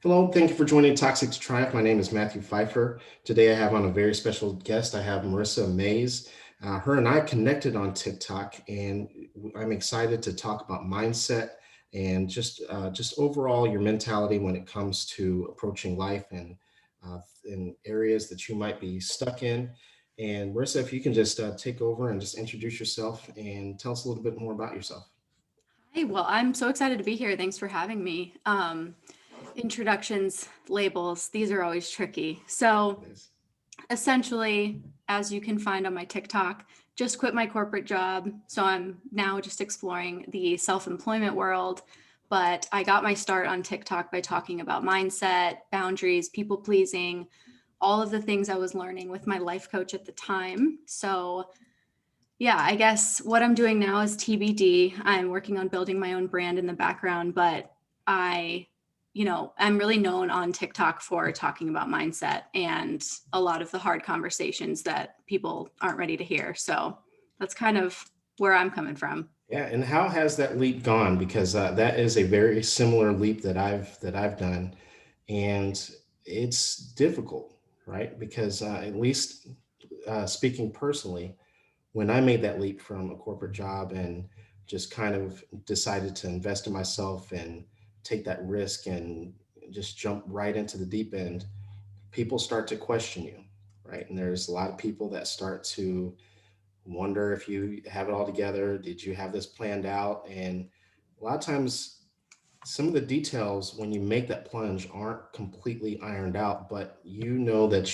Hello, thank you for joining Toxic to Triumph. My name is Matthew Pfeiffer. Today I have on a very special guest. I have Marisa Mays. Her and I connected on TikTok, and I'm excited to talk about mindset and just overall your mentality when it comes to approaching life and in areas that you might be stuck in. And Marissa, if you can just take over and just introduce yourself and tell us a little bit more about yourself. Hey, well, I'm so excited to be here. Thanks for having me. Introductions, labels, these are always tricky. So, Yes. essentially, as you can find on my TikTok, just quit my corporate job. So, I'm now just exploring the self employment world. But I got my start on TikTok by talking about mindset, boundaries, people pleasing, all of the things I was learning with my life coach at the time. So, yeah, I guess what I'm doing now is TBD. I'm working on building my own brand in the background, but I, I'm really known on TikTok for talking about mindset and a lot of the hard conversations that people aren't ready to hear. So that's kind of where I'm coming from. Yeah, and how has that leap gone? Because that is a very similar leap that I've done, and it's difficult, right? Because at least speaking personally, when I made that leap from a corporate job and just kind of decided to invest in myself and take that risk and just jump right into the deep end, people start to question you, right? And there's a lot of people that start to wonder if you have it all together. Did you have this planned out? And a lot of times, some of the details when you make that plunge aren't completely ironed out, but you know that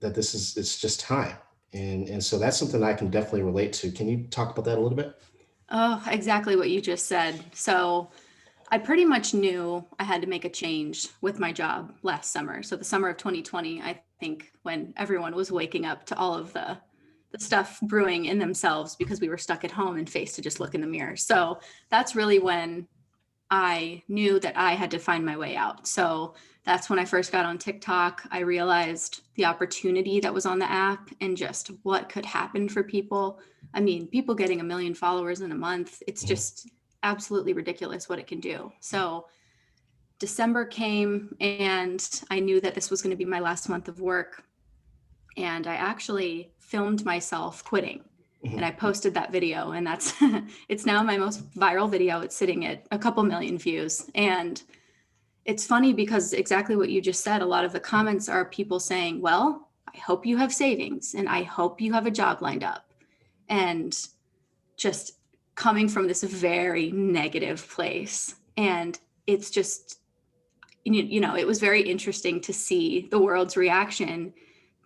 this is it's just time. And so that's something I can definitely relate to. Can you talk about that a little bit? Oh, exactly what you just said. So I pretty much knew I had to make a change with my job last summer. So the summer of 2020, I think, when everyone was waking up to all of the stuff brewing in themselves because we were stuck at home and faced to just look in the mirror. So that's really when I knew that I had to find my way out. So that's when I first got on TikTok. I realized the opportunity that was on the app and just what could happen for people. I mean, people getting 1 million followers in a month, it's Mhm. just absolutely ridiculous what it can do. So December came and I knew that this was going to be my last month of work. And I actually filmed myself quitting and Mhm. I posted that video, and that's it's now my most viral video. It's sitting at a couple million views. And it's funny because exactly what you just said, a lot of the comments are people saying, well, I hope you have savings and I hope you have a job lined up. And just coming from this very negative place. And it's just, it was very interesting to see the world's reaction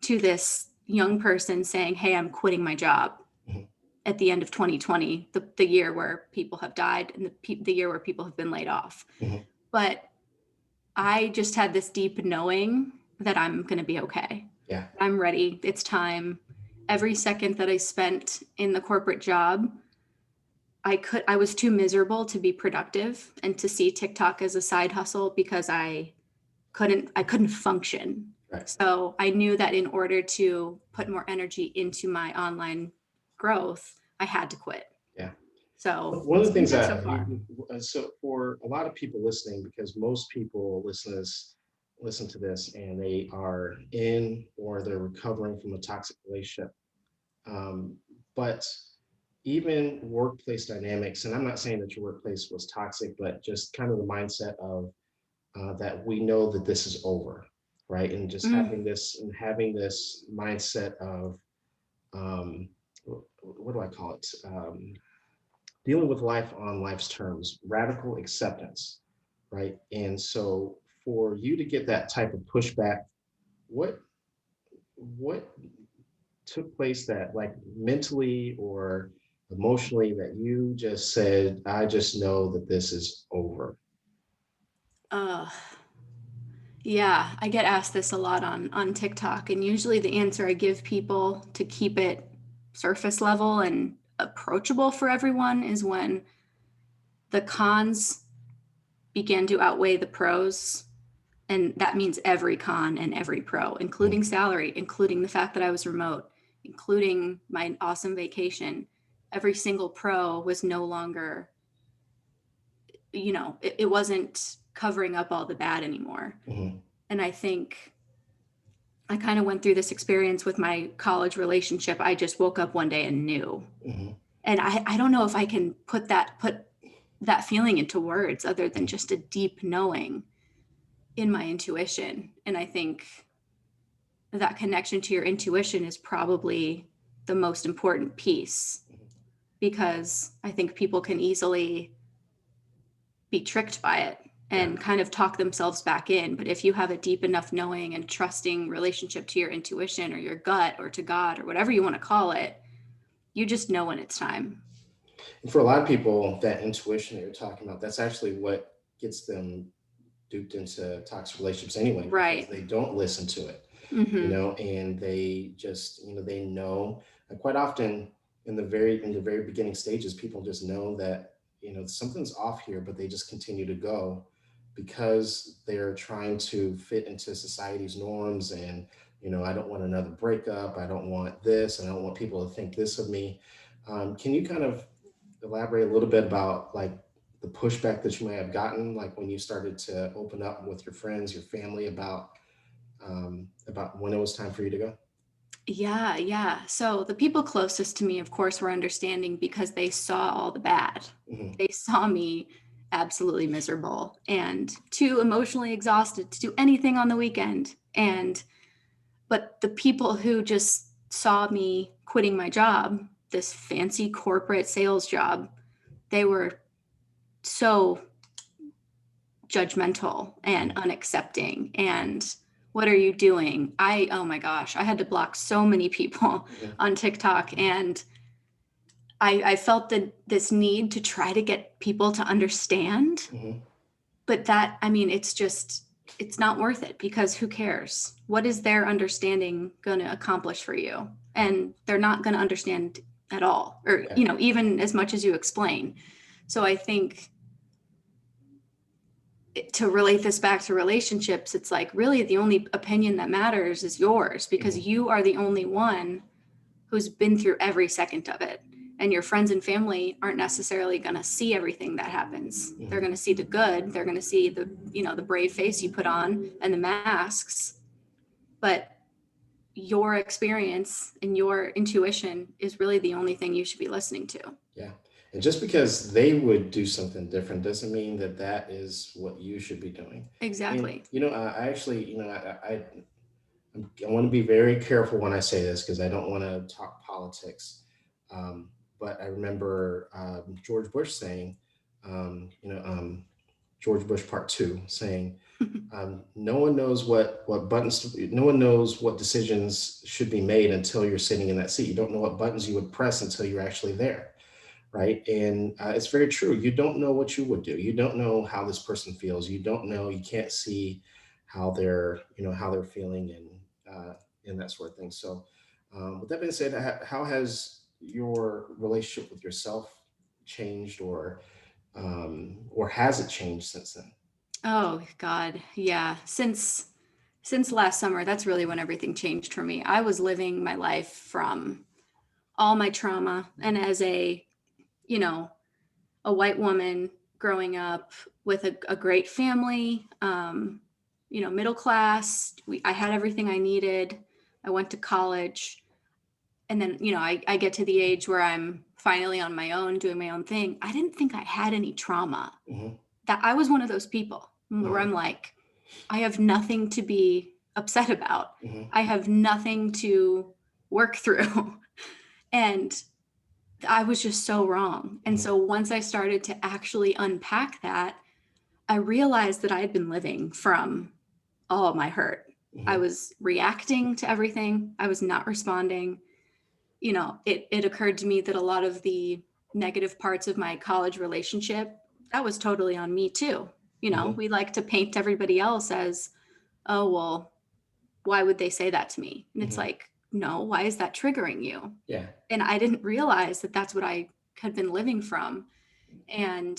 to this young person saying, hey, I'm quitting my job Mhm. at the end of 2020, the year where people have died and the year where people have been laid off. Mhm. But I just had this deep knowing that I'm going to be okay. Yeah. I'm ready. It's time. Every second that I spent in the corporate job, I was too miserable to be productive and to see TikTok as a side hustle because I couldn't function. Right. So I knew that in order to put more energy into my online growth, I had to quit. Yeah. So One of it's the been things good so that far. so for a lot of people listening, because most people listen to this and they are in or they're recovering from a toxic relationship. Um, but even workplace dynamics, and I'm not saying that your workplace was toxic, but just kind of the mindset of that we know that this is over, right? And just Mm. having this mindset of um, what do I call it? Dealing with life on life's terms, radical acceptance, right? And so for you to get that type of pushback, what what took place that like mentally or emotionally that you just said, I just know that this is over? Uh, yeah, I get asked this a lot on TikTok, and usually the answer I give people to keep it surface level and approachable for everyone is when the cons begin to outweigh the pros. And that means every con and every pro, Mhm. including salary, including the fact that I was remote, including my awesome vacation. Every single pro was no longer, it wasn't. covering up all the bad anymore. Mm-hmm. And I think I kind of went through this experience with my college relationship. I just woke up one day and knew. Mm-hmm. And I don't know if I can put that feeling into words other than just a deep knowing in my intuition. And I think that connection to your intuition is probably the most important piece, because I think people can easily be tricked by it Yeah. and kind of talk themselves back in. But if you have a deep enough knowing and trusting relationship to your intuition or your gut or to God or whatever you want to call it, you just know when it's time. And for a lot of people, that intuition that you're talking about, that's actually what gets them duped into toxic relationships anyway, because Right. they don't listen to it, Mm-hmm. and they just, they know. And quite often in the very beginning stages, people just know that, something's off here, but they just continue to go because they're trying to fit into society's norms. And, I don't want another breakup. I don't want this. And I don't want people to think this of me. Can you kind of elaborate a little bit about, like, the pushback that you may have gotten, like when you started to open up with your friends, your family, about when it was time for you to go? Yeah, yeah. So the people closest to me, of course, were understanding because they saw all the bad. Hmm. They saw me absolutely miserable and too emotionally exhausted to do anything on the weekend. But the people who just saw me quitting my job, this fancy corporate sales job, they were so judgmental and Hmm. unaccepting. And what are you doing? Oh my gosh, I had to block so many people Hmm. on TikTok. And I felt this need to try to get people to understand. Hmm. But I mean, it's not worth it, because who cares? What is their understanding going to accomplish for you? And they're not going to understand at all, or, Yeah. even as much as you explain. So I think, to relate this back to relationships, it's like really the only opinion that matters is yours, because Hmm. you are the only one who's been through every second of it. And your friends and family aren't necessarily going to see everything that happens. They're going Hmm. to see the good. They're going to see the brave face you put on and the masks. But your experience and your intuition is really the only thing you should be listening to. Yeah. And just because they would do something different doesn't mean that that is what you should be doing. And, Exactly. I actually, I want to be very careful when I say this because I don't want to talk politics. But I remember George Bush saying, George Bush Part 2 saying, no one knows no one knows what decisions should be made until you're sitting in that seat. You don't know what buttons you would press until you're actually there, right? And it's very true. You don't know what you would do. You don't know how this person feels. You don't know. You can't see how they're feeling, and that sort of thing. So, with that being said, how has your relationship with yourself changed, or has it changed since then? Oh God, yeah. Since last summer, that's really when everything changed for me. I was living my life from all my trauma, and as you know, a white woman growing up with a great family, middle class. I had everything I needed. I went to college. And then, I get to the age where I'm finally on my own, doing my own thing. I didn't think I had any trauma. Hmm. That I was one of those people where Hmm. I'm like, I have nothing to be upset about. Hmm. I have nothing to work through. And I was just so wrong. And Hmm. so once I started to actually unpack that, I realized that I had been living from all my hurt. I Hmm. was reacting to everything, I was not responding. It occurred to me that a lot of the negative parts of my college relationship, that was totally on me too. Hmm. We like to paint everybody else as, oh, well, why would they say that to me? And it's Hmm. like, no, why is that triggering you? Yeah. And I didn't realize that that's what I had been living from. And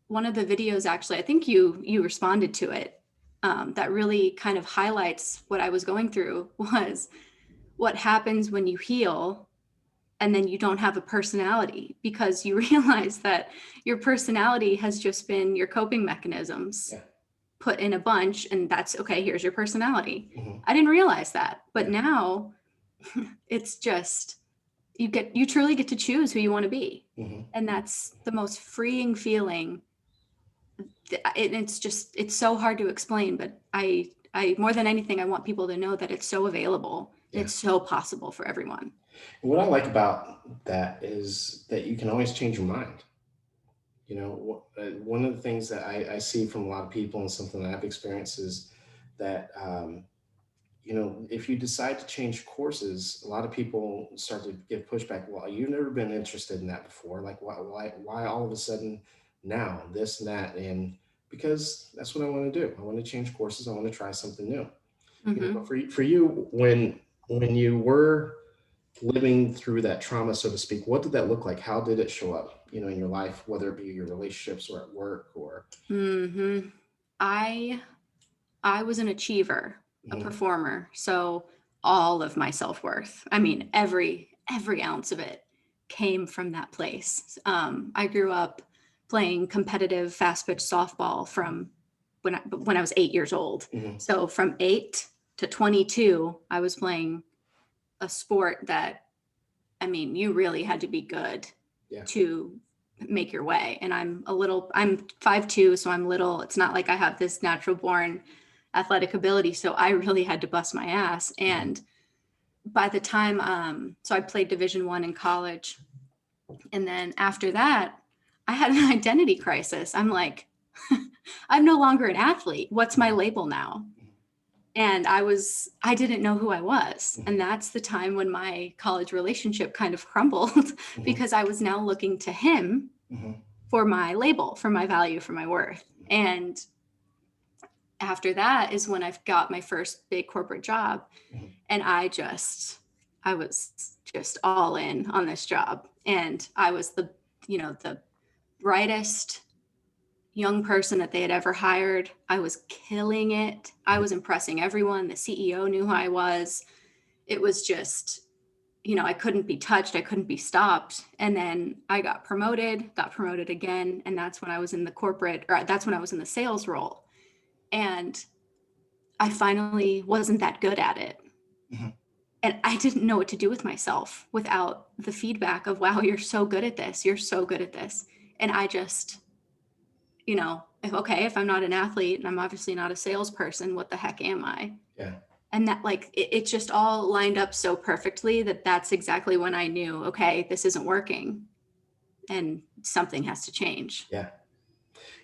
one of the videos, actually, I think you responded to it, that really kind of highlights what I was going through, was what happens when you heal and then you don't have a personality because you realize that your personality has just been your coping mechanisms Yeah. put in a bunch, and that's okay, here's your personality. Hmm. I didn't realize that, but Yeah. now it's just you truly get to choose who you want to be. Hmm. And that's the most freeing feeling. It's so hard to explain, but I more than anything I want people to know that it's so available and Yeah. it's so possible for everyone. And what I like about that is that you can always change your mind. One of the things that I see from a lot of people and something that I've experienced is that, if you decide to change courses, a lot of people start to give pushback. Well, you've never been interested in that before. Like, why all of a sudden now this and that? And because that's what I want to do. I want to change courses. I want to try something new. But Hmm. for you, when you were living through that trauma, so to speak, what did that look like? How did it show up, in your life, whether it be your relationships or at work or? Hmm. I I was an achiever, a Mhm, performer. So all of my self-worth, I mean, every ounce of it came from that place. I grew up playing competitive fast pitch softball from when I was 8 years old. mhm, So from 8 to 22, I was playing a sport that, I mean, you really had to be good yeah, to make your way. And I'm 5'2", so I'm little. It's not like I have this natural born athletic ability. So I really had to bust my ass. mhm, And by the time, so I played Division 1 in college. And then after that, I had an identity crisis. I'm like, I'm no longer an athlete. What's my mhm, label now? And I didn't know who I was. mhm, And that's the time when my college relationship kind of crumbled mhm, because I was now looking to him mhm, for my label, for my value, for my worth. And after that is when I've got my first big corporate job. mhm, And I was just all in on this job. And I was the brightest young person that they had ever hired. I was killing it. I mhm. was impressing everyone. The CEO knew who I was. It was just, I couldn't be touched. I couldn't be stopped. And then I got promoted again. And that's when I was in the corporate, or that's when I was in the sales role. And I finally wasn't that good at it. Mhm. And I didn't know what to do with myself without the feedback of, wow, you're so good at this. You're so good at this. And I just, if I'm not an athlete and I'm obviously not a salesperson, what the heck am I? Yeah, And that, like, it just all lined up so perfectly that that's exactly when I knew, okay, this isn't working and something has to change. yeah.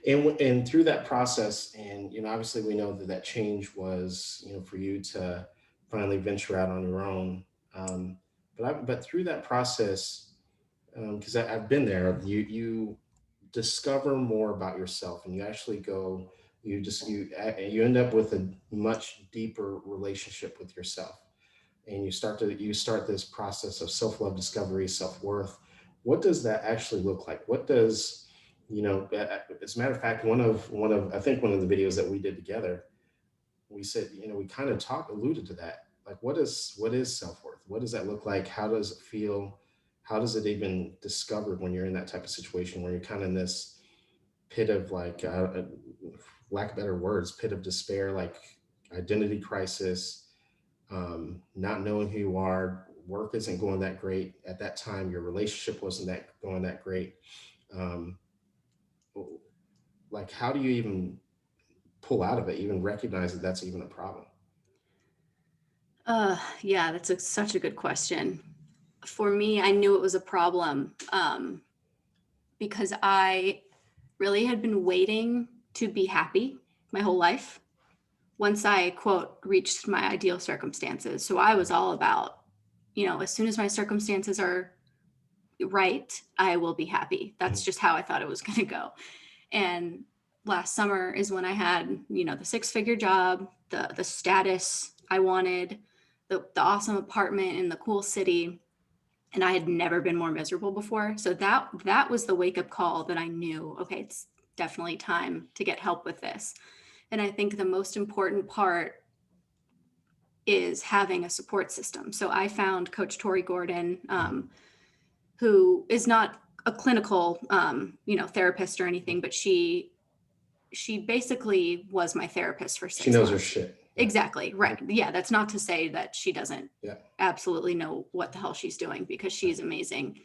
And through that process, and obviously we know that that change was, for you to finally venture out on your own. But through that process, because I've been there, you discover more about yourself, and you actually go, you end up with a much deeper relationship with yourself, and you start this process of self-love discovery, self-worth. What does that actually look like? What does, as a matter of fact, one of I think one of the videos that we did together, we said, we kind of alluded to that. Like, what is self-worth? What does that look like? How does it feel? How does it even discovered when you're in that type of situation where you're kind of in this pit of, like, lack of better words, pit of despair, like identity crisis, not knowing who you are, work isn't going that great at that time, your relationship wasn't that going that great. Um, like, how do you even pull out of it, even recognize that that's even a problem? Yeah, such a good question. For me, I knew it was a problem because I really had been waiting to be happy my whole life. Once I, quote, reached my ideal circumstances. So I was all about, as soon as my circumstances are right, I will be happy. That's Mhm, just how I thought it was going to go. And last summer is when I had, the six-figure job, the status I wanted, the awesome apartment in the cool city, and I had never been more miserable before. So that was the wake-up call that I knew, okay, it's definitely time to get help with this. And I think the most important part is having a support system. So I found Coach Tori Gordon. who is not a clinical, therapist or anything, but she basically was my therapist for She 6 knows her months. shit. Yeah. Exactly. Right. Yeah. That's not to say that she doesn't Yeah. absolutely know what the hell she's doing, because she's amazing.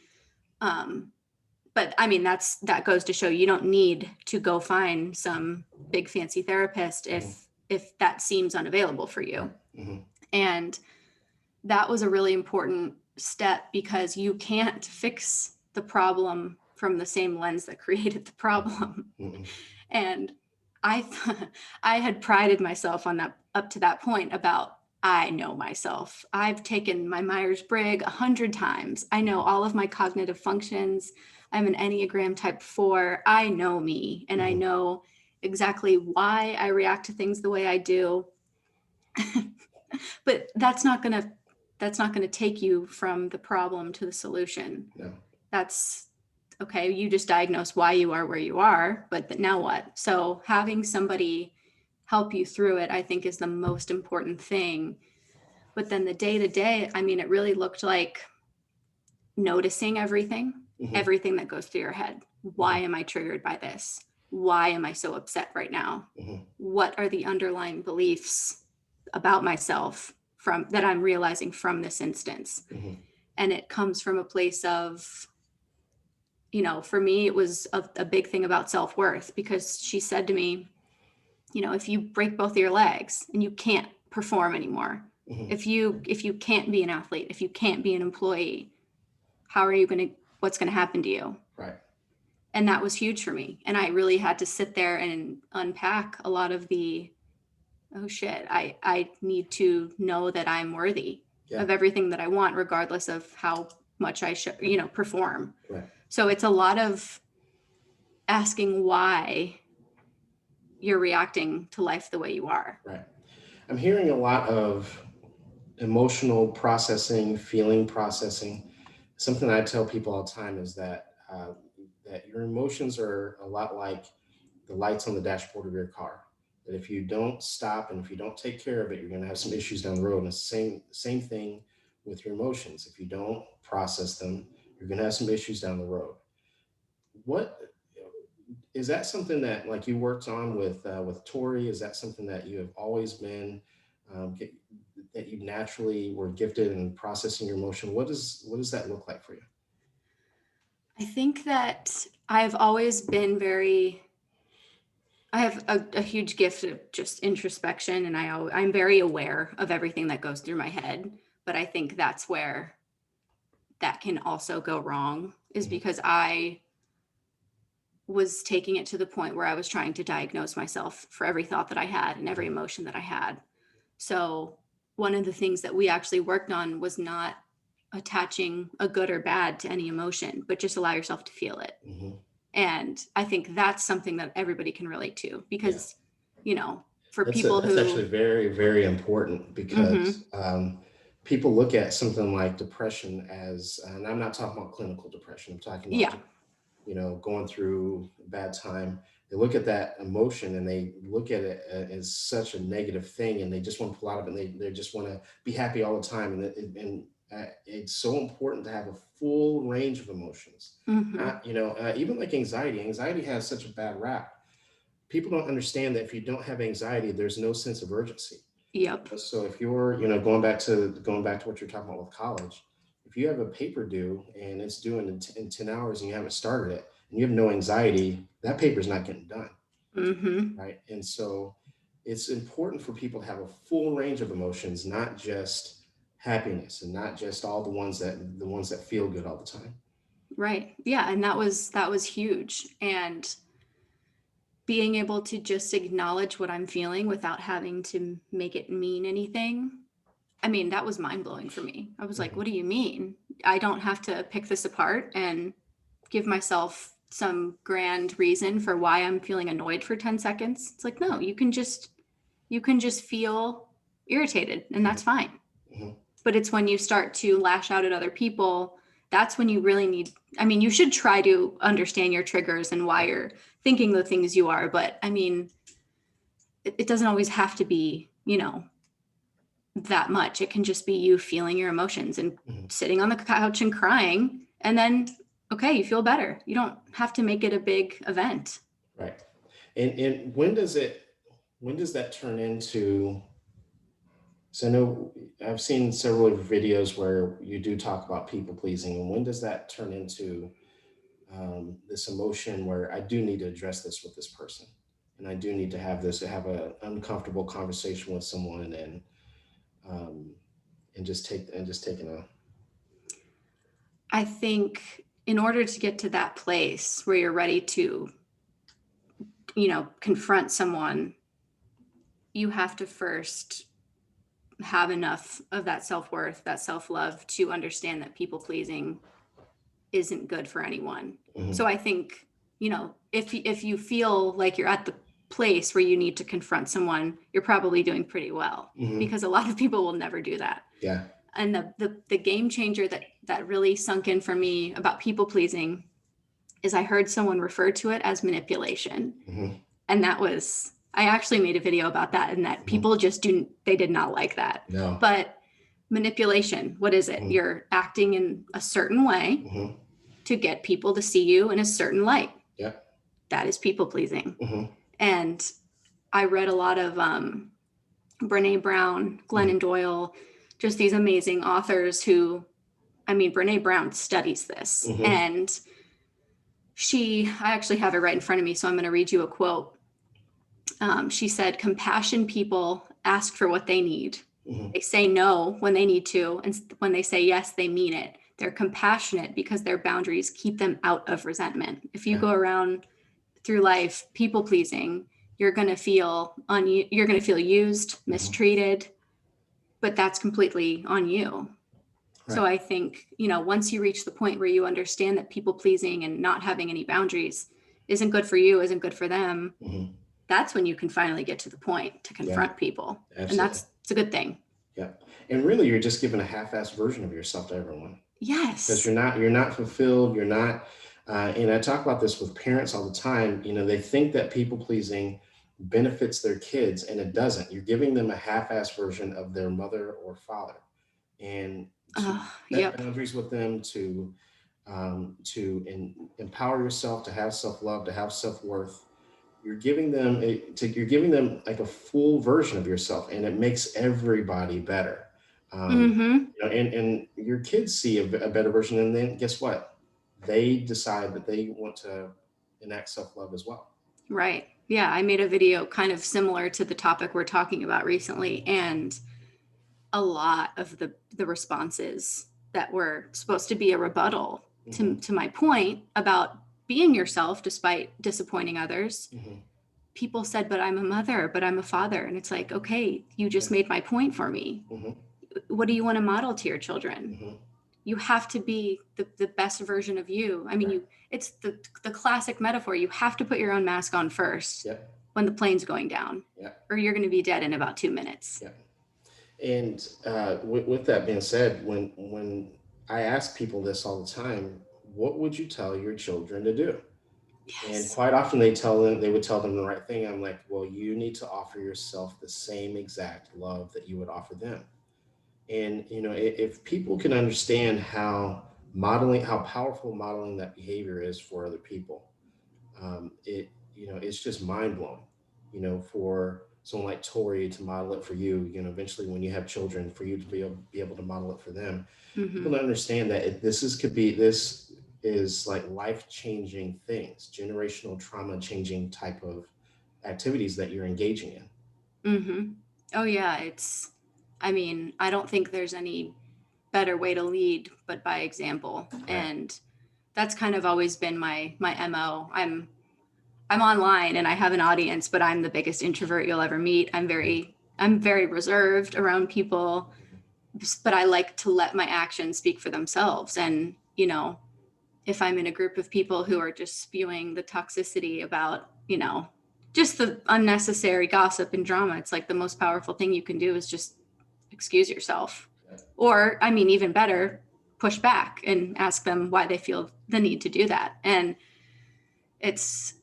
But I mean, that goes to show you don't need to go find some big fancy therapist if that seems unavailable for you. Right. Mm-hmm. And that was a really important step, because you can't fix the problem from the same lens that created the problem. Mm-hmm. And I I had prided myself on that up to that point about, I know myself. I've taken my Myers-Briggs 100 times. I know all of my cognitive functions. I'm an Enneagram type 4. I know me, and I know exactly why I react to things the way I do. But that's not going to take you from the problem to the solution. No. That's okay. You just diagnose why you are where you are, but now what? So having somebody help you through it, I think, is the most important thing. But then the day to day, I mean, it really looked like noticing everything that goes through your head. Why am I triggered by this? Why am I so upset right now? What are the underlying beliefs about myself from that I'm realizing from this instance? And it comes from a place of, for me, it was a big thing about self-worth, because she said to me, if you break both of your legs and you can't perform anymore, if you can't be an athlete, if you can't be an employee, what's going to happen to you? Right. And that was huge for me. And I really had to sit there and unpack a lot of oh shit, I need to know that I'm worthy of everything that I want, regardless of how much I should, perform. Right. So it's a lot of asking why you're reacting to life the way you are. Right. I'm hearing a lot of emotional processing, feeling processing. Something I tell people all the time is that your emotions are a lot like the lights on the dashboard of your car. That if you don't stop and if you don't take care of it, you're going to have some issues down the road. And it's the same thing with your emotions. If you don't process them, you're going to have some issues down the road. What is that something that like you worked on with Tori? Is that something that you have always been get, that you naturally were gifted in processing your emotion? What does that look like for you? I think that I've always been I have a huge gift of just introspection, and I'm very aware of everything that goes through my head. But I think that's where that can also go wrong, is Mhm. because I was taking it to the point where I was trying to diagnose myself for every thought that I had and every emotion that I had. So one of the things that we actually worked on was not attaching a good or bad to any emotion, but just allow yourself to feel it. Mhm. And I think that's something that everybody can relate to, Yeah. because, for people That's who, actually very, very important mm-hmm, because people look at something like depression as, and I'm not talking about clinical depression. I'm talking about yeah, just, going through a bad time. They look at that emotion and they look at it as such a negative thing, and they just want to pull out of it. And they just want to be happy all the time, and it's so important to have a full range of emotions. mm-hmm, Not, even like anxiety. Anxiety has such a bad rap. People don't understand that if you don't have anxiety, there's no sense of urgency. yep, So if you're, going back to what you're talking about with college, if you have a paper due and it's due in 10 hours and you haven't started it and you have no anxiety, that paper's not getting done, mm-hmm, right? And so it's important for people to have a full range of emotions, not just happiness and not just all the ones that feel good all the time. right, yeah. And that was huge. And being able to just acknowledge what I'm feeling without having to make it mean anything. I mean, that was mind blowing for me. I was like, Mhm. what do you mean? I don't have to pick this apart and give myself some grand reason for why I'm feeling annoyed for 10 seconds. It's like, no, Right. you can just feel irritated, and Mhm. that's fine. Mhm. But it's when you start to lash out at other people, that's when you really need, I mean, you should try to understand your triggers and why you're thinking the things you are, but I mean, it doesn't always have to be, that much. It can just be you feeling your emotions and Mhm. sitting on the couch and crying And then, okay, you feel better. You don't have to make it a big event. Right. And when does that turn into, so I know I've seen several of your videos where you do talk about people pleasing, and when does that turn into this emotion where I do need to address this with this person, and I do need to have an uncomfortable conversation with someone, um, and just taking a. I think in order to get to that place where you're ready to, confront someone, you have to first have enough of that self-worth, that self-love to understand that people pleasing isn't good for anyone. So Mhm, I think, if you feel like you're at the place where you need to confront someone, you're probably doing pretty well, mhm, because a lot of people will never do that. yeah. And the game changer that really sunk in for me about people pleasing is I heard someone refer to it as manipulation. Mhm, And I actually made a video about that, and that mhm. people they did not like that. No. But manipulation, what is it? Mhm, You're acting in a certain way mhm, to get people to see you in a certain light. yeah. That is people pleasing. Mhm, And I read a lot of Brene Brown, mhm, Glennon Doyle, just these amazing authors who, Brene Brown studies this. mhm, And I actually have it right in front of me, so I'm going to read you a quote. She said, compassion people ask for what they need. mhm, They say no when they need to, and when they say yes, they mean it. They're compassionate because their boundaries keep them out of resentment. If you yeah. go around through life people pleasing, you're going to feel used, Mhm, mistreated, but that's completely on you. So right. I think, once you reach the point where you understand that people pleasing and not having any boundaries isn't good for you, isn't good for them, Mhm, that's when you can finally get to the point to yeah. confront people. And Absolutely. it's a good thing. Yeah. And really, you're just giving a half-assed version of yourself to everyone, because Yes. you're not fulfilled. You're not. And I talk about this with parents all the time. They think that people pleasing benefits their kids, and it doesn't. You're giving them a half-assed version of their mother or father, and to set Yep. boundaries with them, empower yourself, to have self-love, to have self-worth. You're giving them like a full version of yourself, and it makes everybody better. Mm-hmm. And your kids see a better version, and then guess what? They decide that they want to enact self-love as well. Right. Yeah. I made a video kind of similar to the topic we're talking about recently. And a lot of the responses that were supposed to be a rebuttal Hmm. to my point about being yourself despite disappointing others, Hmm. people said, but I'm a mother, but I'm a father. And it's like, okay, you Yeah. just made my point for me. Hmm. What do you want to model to your children? Hmm. You have to be the best version of you. Right. It's the classic metaphor. You have to put your own mask on first Yep. when the plane's going down, Yep. or you're going to be dead in about 2 minutes. Yep. And with that being said, when I ask people this all the time, what would you tell your children to do? And Yes. quite often they would tell them the right thing. I'm like, well, you need to offer yourself the same exact love that you would offer them. And if people can understand how powerful modeling that behavior is for other people, it's just mind blowing. For someone like Tori to model it for you, eventually when you have children, for you to be able to model it for them. People Mm-hmm. don't understand that this is like life changing things, generational trauma changing type of activities that you're engaging in. Mm-hmm. Oh yeah, I don't think there's any better way to lead but by example. Right. And that's kind of always been my MO. I'm online and I have an audience, but I'm the biggest introvert you'll ever meet. I'm very reserved around people, but I like to let my actions speak for themselves. And, if I'm in a group of people who are just spewing the toxicity about, just the unnecessary gossip and drama, it's like the most powerful thing you can do is just excuse yourself. Yeah. Or, even better, push back and ask them why they feel the need to do that. And it's,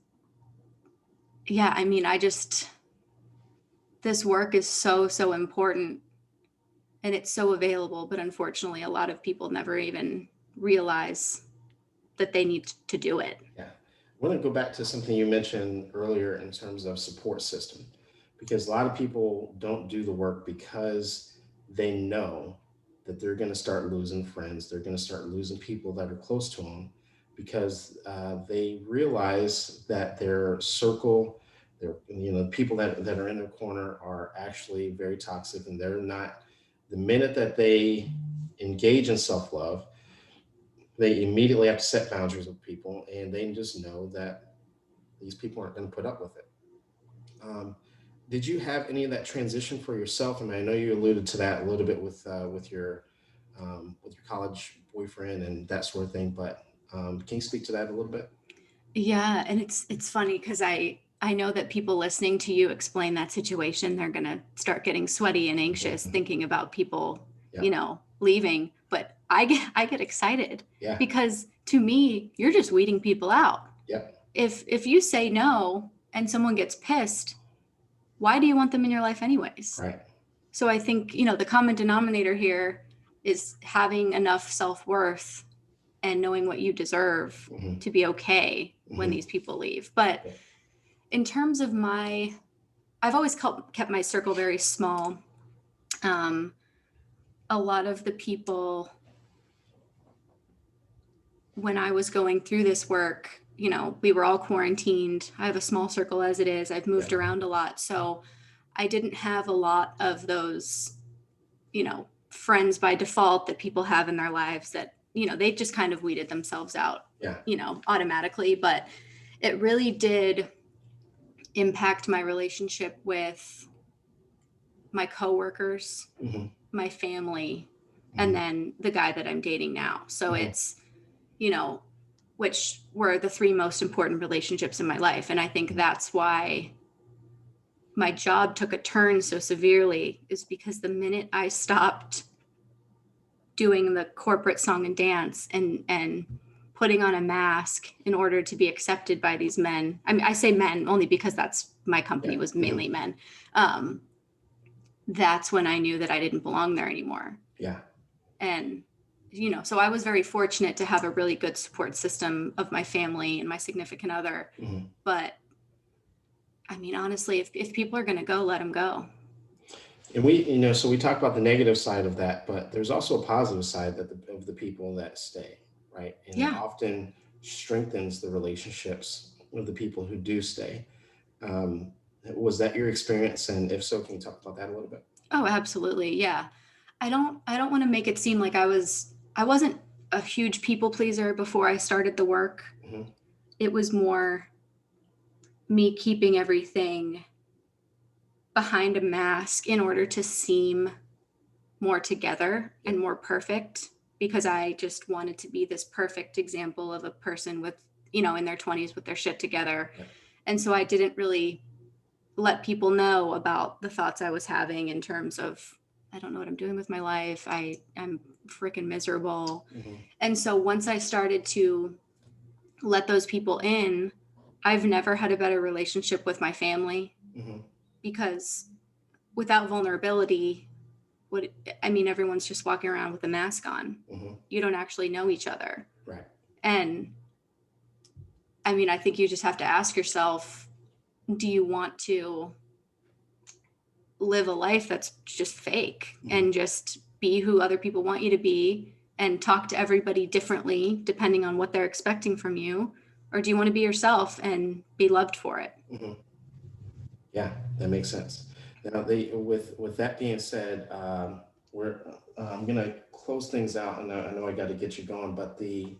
yeah, this work is so, so important, and it's so available. But unfortunately, a lot of people never even realize that they need to do it. Yeah. I want to go back to something you mentioned earlier in terms of support system, because a lot of people don't do the work because they know that they're going to start losing friends. They're going to start losing people that are close to them because they realize that their circle, their, people that are in their corner are actually very toxic, and they're not. The minute that they engage in self love, they immediately have to set boundaries with people, and they just know that these people aren't going to put up with it. Um, did you have any of that transition for yourself? I mean, I know you alluded to that a little bit with your college boyfriend and that sort of thing, but can you speak to that a little bit? Yeah, and it's funny because I know that people listening to you explain that situation, they're gonna start getting sweaty and anxious Mhm. thinking about people, Yeah, leaving. But I get excited yeah, because to me, you're just weeding people out. yep, If you say no and someone gets pissed, why do you want them in your life anyways? right. So I think, the common denominator here is having enough self-worth and knowing what you deserve Hmm. to be okay when Hmm. these people leave. But Yeah. in terms of I've always kept my circle very small. Um, a lot of the people, when I was going through this work, we were all quarantined. I have a small circle as it is. I've Yeah. moved around a lot. So I didn't have a lot of those, friends by default that people have in their lives that, they just kind of weeded themselves out, Yeah. automatically. But it really did impact my relationship with my coworkers, Hmm. my family, and Hmm. then the guy that I'm dating now. So Hmm. it's, you know, which were the three most important relationships in my life. And I think that's why my job took a turn so severely, is because the minute I stopped doing the corporate song and dance and putting on a mask in order to be accepted by these men. I mean, I say men only because that's my company Yeah. was Hmm. mainly men. Um, that's when I knew that I didn't belong there anymore. Yeah. And, so I was very fortunate to have a really good support system of my family and my significant other. Hmm. But I mean, honestly, if people are going to go, let them go. And so we talk about the negative side of that, but there's also a positive side of the people that stay, right? And it Yeah. often strengthens the relationships of the people who do stay. Um, was that your experience? And if so, can you talk about that a little bit? Oh, absolutely. Yeah. I don't want to make it seem like I wasn't a huge people pleaser before I started the work. Hmm. It was more me keeping everything behind a mask in order to seem more together Yeah. and more perfect, because I just wanted to be this perfect example of a person with, in their 20s with their shit together. Yeah. And so I didn't really let people know about the thoughts I was having in terms of, I don't know what I'm doing with my life. I'm freaking miserable. Hmm. And so once I started to let those people in, I've never had a better relationship with my family, Hmm. because without vulnerability, what I mean, everyone's just walking around with a mask on. Hmm. You don't actually know each other. Right. And I mean, I think you just have to ask yourself, do you want to live a life that's just fake Hmm. and just be who other people want you to be and talk to everybody differently depending on what they're expecting from you? Or do you want to be yourself and be loved for it? Hmm. Yeah, that makes sense. Now, with that being said, we're I'm gonna close things out, and I know I got to get you going. But the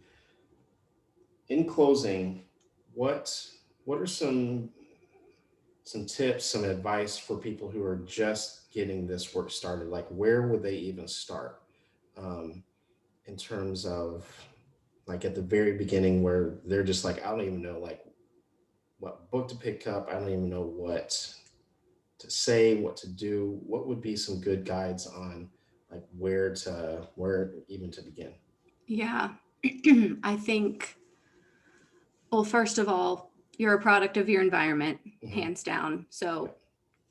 in closing, what what are some tips, some advice for people who are just getting this work started? Like, where would they even start um, in terms of like at the very beginning, where they're just like, I don't even know like what book to pick up. I don't even know what to say, what to do. What would be some good guides on like where even to begin? Yeah. I think, well, first of all, you're a product of your environment, Hmm. hands down. Yeah. So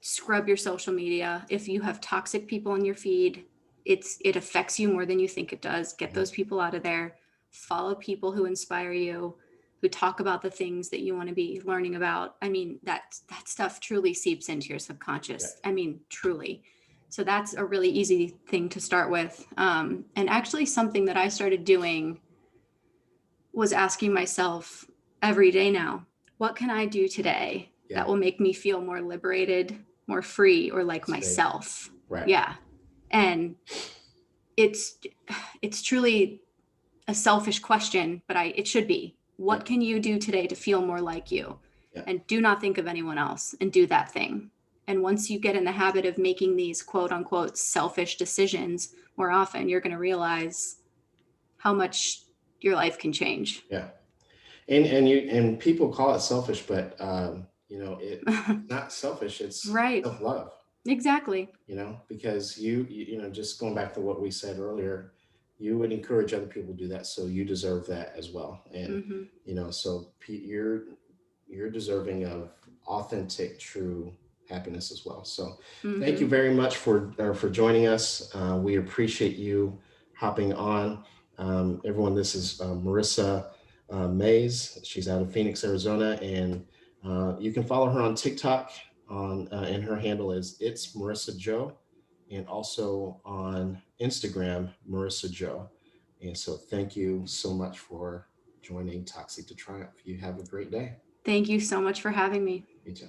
scrub your social media. If you have toxic people in your feed, it affects you more than you think it does. Get Hmm. those people out of there. follow people who inspire you, who talk about the things that you want to be learning about. I mean, that stuff truly seeps into your Yeah. subconscious. I mean, truly. So that's a really easy thing to start with. And actually, something that I started doing was asking myself every day now, what can I do today Yeah. that will make me feel more liberated, more free, or like That's big. myself? Right. Yeah. And it's it's truly a selfish question, but it should be. Yeah. What can you do today to feel more like you? Yeah. And do not think of anyone else and do that thing. And once you get in the habit of making these quote unquote selfish decisions more often, you're going to realize how much your life can change. Yeah. And people call it selfish, but it's not selfish. It's Right. self-love. Exactly. Because just going back to what we said earlier, you would encourage other people to do that, so you deserve that as well. And Mm-hmm. so you're deserving of authentic, true happiness as well. So thank Mm-hmm. you very much for joining us. We appreciate you hopping on. Everyone, this is Marissa Mays. She's out of Phoenix, Arizona, and you can follow her on TikTok. And her handle is it's Marisa Jo, and also on Instagram, Marisa Jo. And so, thank you so much for joining Toxic to Triumph. You have a great day. Thank you so much for having me. You too.